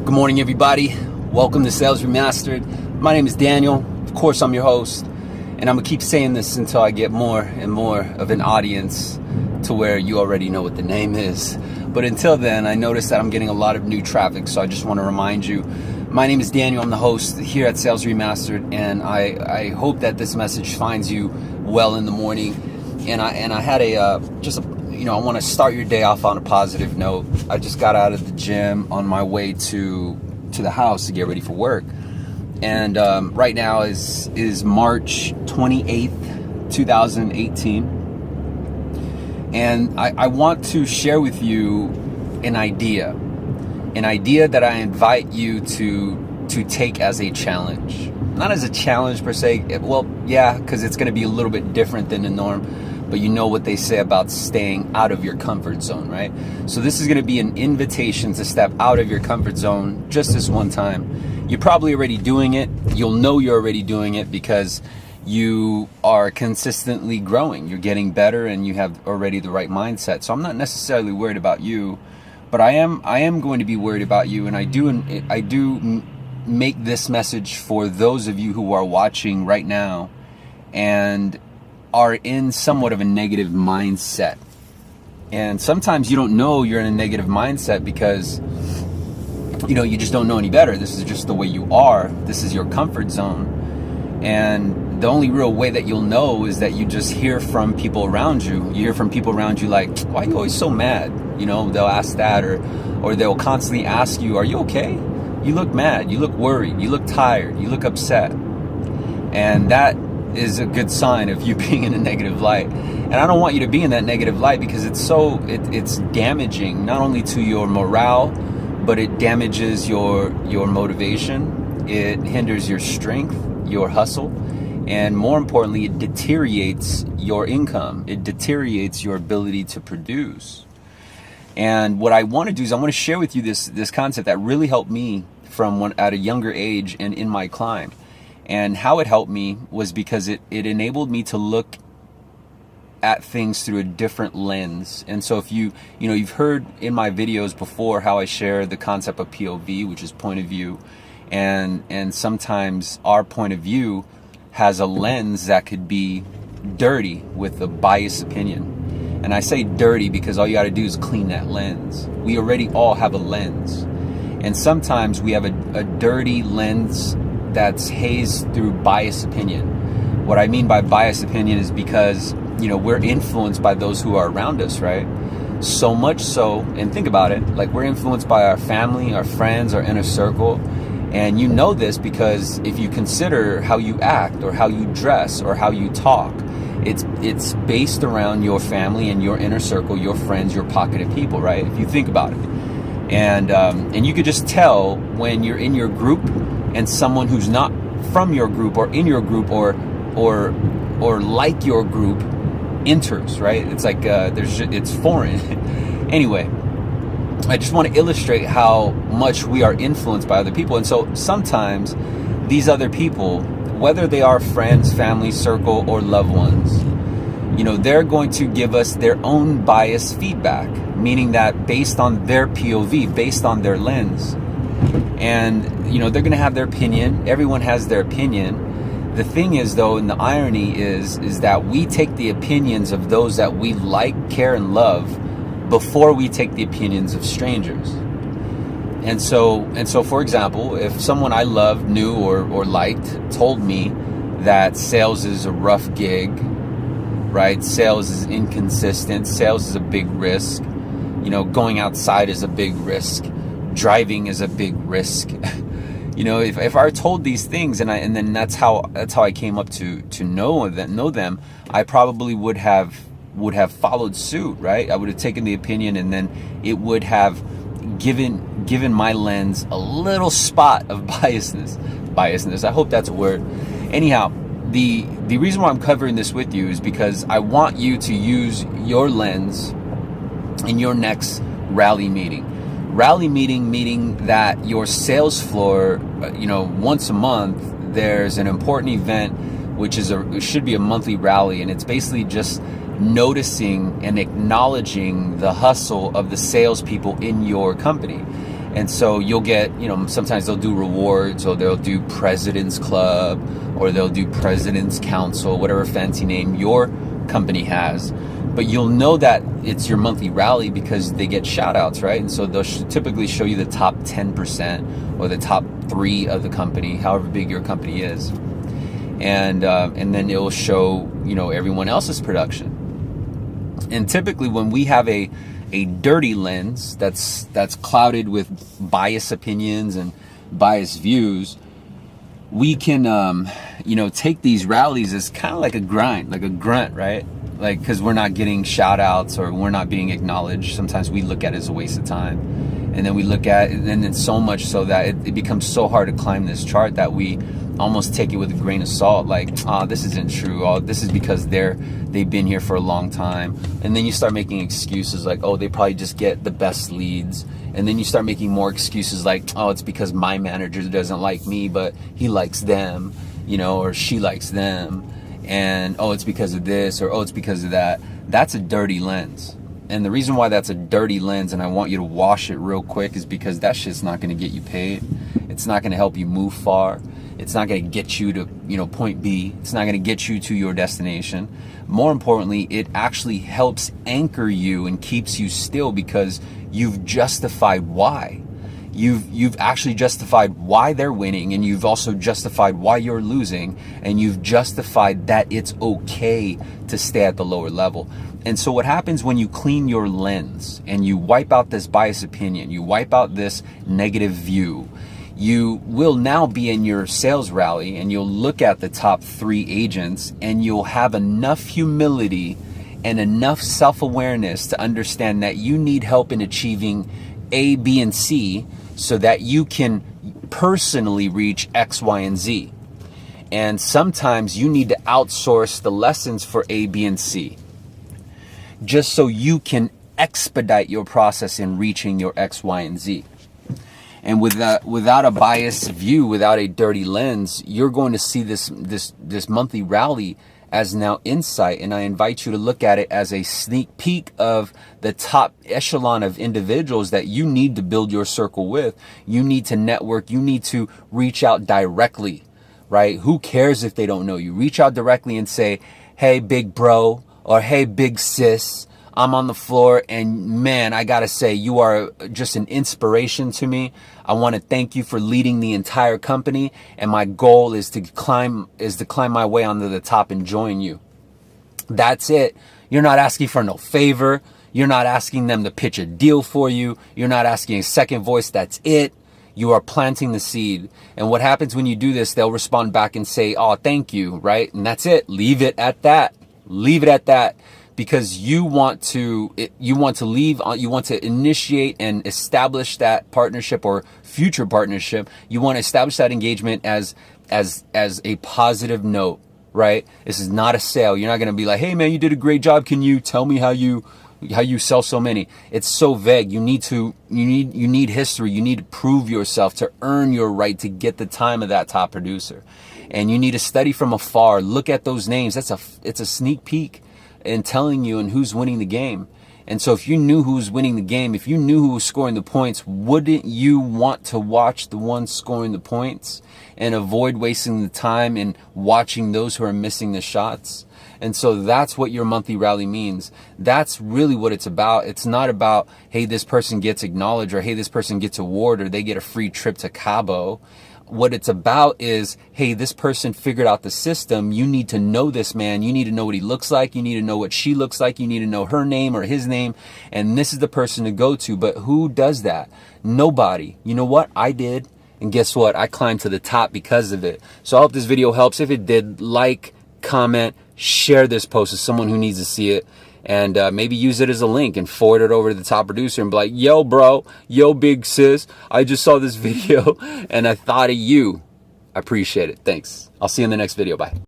Good morning, everybody. Welcome to Sales Remastered. My name is Daniel. Of course, I'm your host, and I'm gonna keep saying this until I get more and more of an audience to where you already know what the name is. But until then, I noticed that I'm getting a lot of new traffic, so I just want to remind you, my name is Daniel. I'm the host here at Sales Remastered, and I hope that this message finds you well in the morning. And I had I want to start your day off on a positive note. I just got out of the gym on my way to the house to get ready for work. And right now is March 28th, 2018. And I want to share with you an idea that I invite you to take as a challenge. Not as a challenge per se. Well, yeah, because it's going to be a little bit different than the norm. But you know what they say about staying out of your comfort zone, right? So this is going to be an invitation to step out of your comfort zone just this one time. You're probably already doing it. You'll know you're already doing it because you are consistently growing. You're getting better and you have already the right mindset. So I'm not necessarily worried about you, but I am going to be worried about you. And I do make this message for those of you who are watching right now and are in somewhat of a negative mindset. And sometimes you don't know you're in a negative mindset because you just don't know any better. This is just the way you are. This is your comfort zone. And the only real way that you'll know is that you just hear from people around you. You hear from people around you like, why are you always so mad? They'll ask that, or they'll constantly ask you, are you okay? You look mad, you look worried, you look tired, you look upset. And that is a good sign of you being in a negative light. And I don't want you to be in that negative light because it's damaging not only to your morale, but it damages your motivation. It hinders your strength, your hustle, and more importantly, it deteriorates your income. It deteriorates your ability to produce. And what I want to do is I want to share with you this concept that really helped me at a younger age and in my climb. And how it helped me was because it enabled me to look at things through a different lens. And so if you've heard in my videos before how I share the concept of POV, which is point of view, and sometimes our point of view has a lens that could be dirty with a biased opinion. And I say dirty because all you got to do is clean that lens. We already all have a lens. And sometimes we have a dirty lens that's hazed through biased opinion. What I mean by biased opinion is because, we're influenced by those who are around us, right? So much so, and think about it, like we're influenced by our family, our friends, our inner circle. And you know this because if you consider how you act or how you dress or how you talk, it's based around your family and your inner circle, your friends, your pocket of people, right? If you think about it. And you could just tell when you're in your group and someone who's not from your group or in your group or like your group enters, right? It's like it's foreign. Anyway, I just want to illustrate how much we are influenced by other people. And so sometimes these other people, whether they are friends, family, circle, or loved ones, they're going to give us their own biased feedback, meaning that based on their POV, based on their lens. And, they're going to have their opinion. Everyone has their opinion. The thing is, though, and the irony is that we take the opinions of those that we like, care, and love before we take the opinions of strangers. And so, for example, if someone I loved, knew, or liked told me that sales is a rough gig, right? Sales is inconsistent. Sales is a big risk. Going outside is a big risk. Driving is a big risk. If I were told these things and then that's how I came up to know them, I probably would have followed suit, right? I would have taken the opinion and then it would have given my lens a little spot of biasness. I hope that's a word. Anyhow, the reason why I'm covering this with you is because I want you to use your lens in your next rally meeting. Rally meeting meaning that your sales floor, once a month, there's an important event, which should be a monthly rally. And it's basically just noticing and acknowledging the hustle of the salespeople in your company. And so you'll get, sometimes they'll do rewards, or they'll do President's Club, or they'll do President's Council, whatever fancy name your company has. But you'll know that it's your monthly rally because they get shout outs, right? And so they'll typically show you the top 10% or the top 3 of the company, however big your company is. And then it will show, everyone else's production. And typically when we have a dirty lens that's clouded with biased opinions and biased views, we can, take these rallies as kind of like a grind, like a grunt, right? Like, because we're not getting shout outs or we're not being acknowledged. Sometimes we look at it as a waste of time. And then we look at it, and it's so much so that it becomes so hard to climb this chart that we almost take it with a grain of salt. Like, this isn't true. Oh, this is because they've been here for a long time. And then you start making excuses like, oh, they probably just get the best leads. And then you start making more excuses like, oh, it's because my manager doesn't like me, but he likes them, or she likes them. And, oh, it's because of this, or, oh, it's because of that. That's a dirty lens. And the reason why that's a dirty lens, and I want you to wash it real quick, is because that shit's not going to get you paid. It's not going to help you move far. It's not going to get you to, point B. It's not going to get you to your destination. More importantly, it actually helps anchor you and keeps you still because you've justified why. You've actually justified why they're winning, and you've also justified why you're losing, and you've justified that it's okay to stay at the lower level. And so what happens when you clean your lens and you wipe out this biased opinion, you wipe out this negative view, you will now be in your sales rally and you'll look at the top 3 agents and you'll have enough humility and enough self-awareness to understand that you need help in achieving A, B, and C so that you can personally reach X, Y, and Z. And sometimes you need to outsource the lessons for A, B, and C just so you can expedite your process in reaching your X, Y, and Z. And without a biased view, without a dirty lens, you're going to see this monthly rally as now insight. And I invite you to look at it as a sneak peek of the top echelon of individuals that you need to build your circle with. You need to network. You need to reach out directly, right? Who cares if they don't know you? Reach out directly and say, hey, big bro, or hey, big sis, I'm on the floor, and man, I gotta say, you are just an inspiration to me. I want to thank you for leading the entire company, and my goal is to climb my way onto the top and join you. That's it. You're not asking for no favor. You're not asking them to pitch a deal for you. You're not asking a second voice. That's it. You are planting the seed. And what happens when you do this, they'll respond back and say, oh, thank you, right? And that's it. Leave it at that. Leave it at that. Because you want to initiate and establish that partnership or future partnership. You want to establish that engagement as a positive note, right? This is not a sale. You're not going to be like, hey man, you did a great job. Can you tell me how you sell so many? It's so vague. You need history. You need to prove yourself to earn your right to get the time of that top producer. And you need to study from afar. Look at those names. It's a sneak peek and telling you and who's winning the game. And so if you knew who was winning the game, if you knew who was scoring the points, wouldn't you want to watch the ones scoring the points and avoid wasting the time in watching those who are missing the shots? And so that's what your monthly rally means. That's really what it's about. It's not about, hey, this person gets acknowledged, or hey, this person gets award, or they get a free trip to Cabo. What it's about is, hey, this person figured out the system. You need to know this man. You need to know what he looks like. You need to know what she looks like. You need to know her name or his name. And this is the person to go to. But who does that? Nobody. You know what? I did. And guess what? I climbed to the top because of it. So I hope this video helps. If it did, like, comment, share this post with someone who needs to see it. And maybe use it as a link and forward it over to the top producer and be like, yo, bro, yo, big sis, I just saw this video and I thought of you. I appreciate it. Thanks. I'll see you in the next video. Bye.